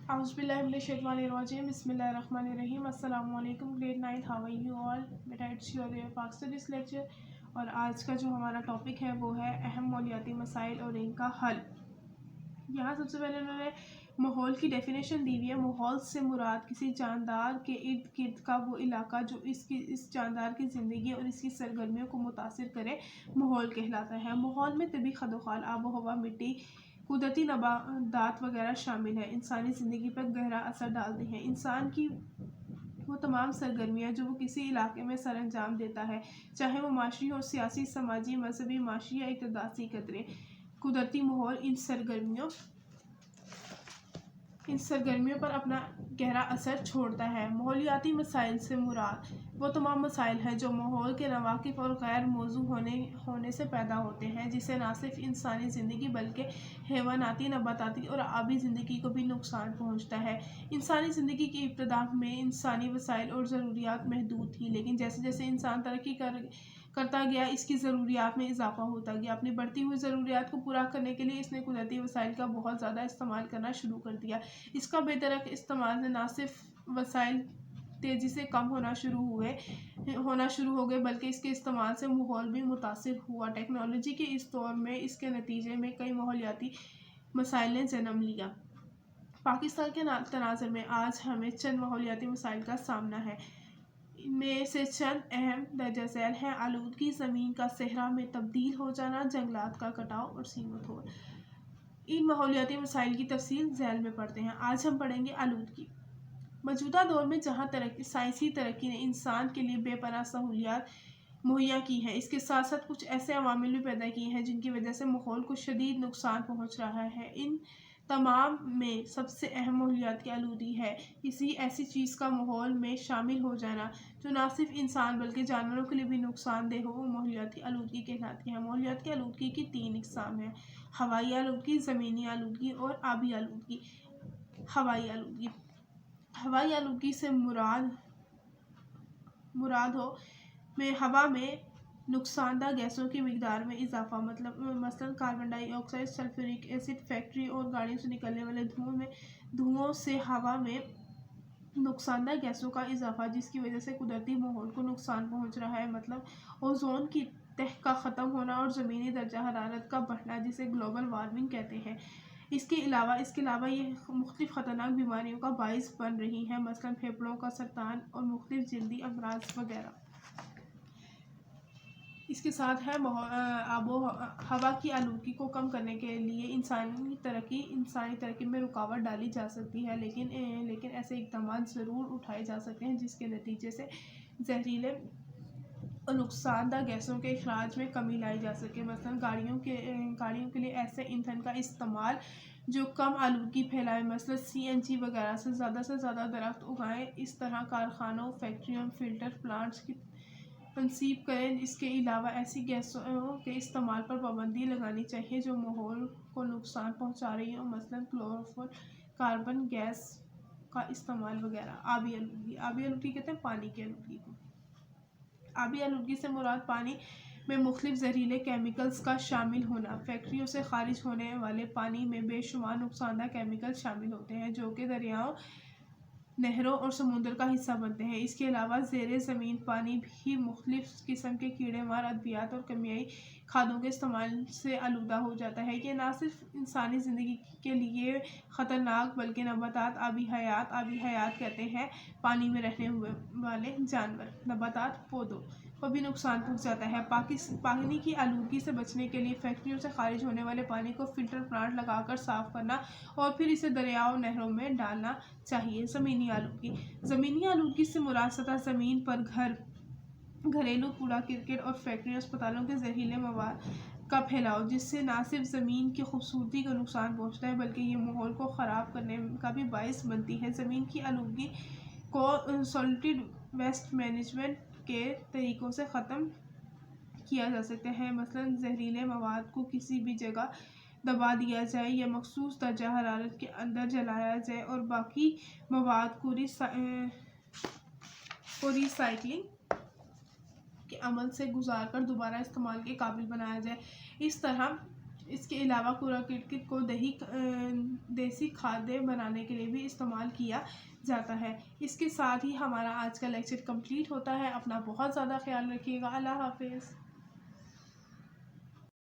اعوذ باللہ من الشیطان الرجیم بسم اللہ الرحمن الرحیم السلام علیکم grade 9 how are you all بیٹا it's your Pak studies lecture اور آج کا جو ہمارا ٹاپک ہے وہ ہے اہم ماحولیاتی مسائل اور ان کا حل۔ یہاں سب سے پہلے انہوں نے ماحول کی ڈیفینیشن دی ہوئی ہے۔ ماحول سے مراد کسی جاندار کے ارد گرد کا وہ علاقہ جو اس جاندار کی زندگی اور اس کی سرگرمیوں کو متاثر کرے ماحول کہلاتا ہے۔ ماحول میں طبعی خدوخال، آب و ہوا، مٹی، قدرتی نباتات وغیرہ شامل ہیں، انسانی زندگی پر گہرا اثر ڈالتے ہیں۔ انسان کی وہ تمام سرگرمیاں جو وہ کسی علاقے میں سر انجام دیتا ہے، چاہے وہ معاشی ہو، سیاسی، سماجی، مذہبی، معاشی یا اقتصادی قدرے، قدرتی ماحول ان سرگرمیوں پر اپنا گہرا اثر چھوڑتا ہے۔ ماحولیاتی مسائل سے مراد وہ تمام مسائل ہیں جو ماحول کے ناواقف اور غیر موزوں ہونے سے پیدا ہوتے ہیں، جس سے نہ صرف انسانی زندگی بلکہ حیواناتی، نباتاتی اور آبی زندگی کو بھی نقصان پہنچتا ہے۔ انسانی زندگی کی ابتدا میں انسانی وسائل اور ضروریات محدود تھیں، لیکن جیسے جیسے انسان ترقی کرتا گیا اس کی ضروریات میں اضافہ ہوتا گیا۔ اپنی بڑھتی ہوئی ضروریات کو پورا کرنے کے لیے اس نے قدرتی وسائل کا بہت زیادہ استعمال کرنا شروع کر دیا۔ اس کا بے دریغ استعمال سے نہ صرف وسائل تیزی سے کم ہونا شروع ہو گئے بلکہ اس کے استعمال سے ماحول بھی متاثر ہوا۔ ٹیکنالوجی کے اس دور میں اس کے نتیجے میں کئی ماحولیاتی مسائل نے جنم لیا۔ پاکستان کے تناظر میں آج ہمیں چند ماحولیاتی مسائل کا سامنا ہے۔ ان میں سے چند اہم درجہ ذیل ہیں: آلودگی، زمین کا صحرا میں تبدیل ہو جانا، جنگلات کا کٹاؤ اور سیمت ہو۔ ان ماحولیاتی مسائل کی تفصیل ذیل میں پڑھتے ہیں۔ آج ہم پڑھیں گے آلودگی۔ موجودہ دور میں جہاں سائنسی ترقی نے انسان کے لیے بے پناہ سہولیات مہیا کی ہیں، اس کے ساتھ ساتھ کچھ ایسے عوامل بھی پیدا کیے ہیں جن کی وجہ سے ماحول کو شدید نقصان پہنچ رہا ہے۔ ان تمام میں سب سے اہم ماحولیاتی آلودگی ہے۔ کسی ایسی چیز کا ماحول میں شامل ہو جانا جو نہ صرف انسان بلکہ جانوروں کے لیے بھی نقصان دہ ہو، وہ ماحولیاتی آلودگی کہلاتی ہے۔ ماحولیاتی آلودگی کی 3 اقسام ہیں: ہوائی آلودگی، زمینی آلودگی اور آبی آلودگی۔ ہوائی آلودگی سے مراد ہوا میں نقصان دہ گیسوں کی مقدار میں اضافہ، مثلاً کاربن ڈائی آکسائیڈ، سلفیورک ایسڈ، فیکٹری اور گاڑیوں سے نکلنے والے دھوؤں سے ہوا میں نقصان دہ گیسوں کا اضافہ، جس کی وجہ سے قدرتی ماحول کو نقصان پہنچ رہا ہے، اوزون کی تہ کا ختم ہونا اور زمینی درجہ حرارت کا بڑھنا، جسے گلوبل وارمنگ کہتے ہیں۔ اس کے علاوہ یہ مختلف خطرناک بیماریوں کا باعث بن رہی ہیں، مثلاً پھیپھڑوں کا سرطان اور مختلف جلدی امراض وغیرہ۔ اس کے ساتھ ہے آب و ہوا کی آلودگی کو کم کرنے کے لیے انسانی ترقی میں رکاوٹ ڈالی جا سکتی ہے، لیکن ایسے اقدامات ضرور اٹھائے جا سکتے ہیں جس کے نتیجے سے زہریلے اور نقصان دہ گیسوں کے اخراج میں کمی لائی جا سکے۔ مثلاً گاڑیوں کے لیے ایسے ایندھن کا استعمال جو کم آلودگی پھیلائے، مثلاً CNG وغیرہ سے زیادہ درخت اگائیں۔ اس طرح کارخانوں، فیکٹریوں میں فلٹر پلانٹس کی تنصیب کریں۔ اس کے علاوہ ایسی گیسوں کے استعمال پر پابندی لگانی چاہیے جو ماحول کو نقصان پہنچا رہی ہوں، مثلاً کلورو کاربن گیس کا استعمال وغیرہ۔ آبی آلودگی کہتے ہیں پانی کی آلودگی کو۔ آبی آلودگی سے مراد پانی میں مختلف زہریلے کیمیکلز کا شامل ہونا۔ فیکٹریوں سے خارج ہونے والے پانی میں بے شمار نقصان دہ کیمیکلز شامل ہوتے ہیں جو کہ دریاؤں، نہروں اور سمندر کا حصہ بنتے ہیں۔ اس کے علاوہ زیر زمین پانی بھی مختلف قسم کے کیڑے مار ادویات اور کیمیائی کھادوں کے استعمال سے آلودہ ہو جاتا ہے۔ یہ نہ صرف انسانی زندگی کے لیے خطرناک بلکہ نباتات، آبی حیات کہتے ہیں پانی میں رہنے والے جانور، نباتات، پودوں کو بھی نقصان پہنچاتا ہے۔ پانی کی آلودگی سے بچنے کے لیے فیکٹریوں سے خارج ہونے والے پانی کو فلٹر پلانٹ لگا کر صاف کرنا اور پھر اسے دریاؤں، نہروں میں ڈالنا چاہیے۔ زمینی آلودگی سے مراد سطح زمین پر گھریلو کوڑا کرکٹ اور فیکٹریوں، اسپتالوں کے زہریلے مواد کا پھیلاؤ، جس سے نہ صرف زمین کی خوبصورتی کو نقصان پہنچتا ہے بلکہ یہ ماحول کو خراب کرنے کا بھی باعث بنتی ہے۔ زمین کی آلودگی کو سالٹڈ ویسٹ مینجمنٹ کے طریقوں سے ختم کیا جا سکتا ہے، مثلاً زہریلے مواد کو کسی بھی جگہ دبا دیا جائے یا مخصوص درجہ حرارت کے اندر جلایا جائے اور باقی مواد کو ری سائیکلنگ کے عمل سے گزار کر دوبارہ استعمال کے قابل بنایا جائے۔ اس طرح اس کے علاوہ کوڑا کرکٹ کو دیسی کھادیں بنانے کے لیے بھی استعمال کیا جاتا ہے۔ اس کے ساتھ ہی ہمارا آج کا لیکچر کمپلیٹ ہوتا ہے۔ اپنا بہت زیادہ خیال رکھیے گا۔ اللہ حافظ۔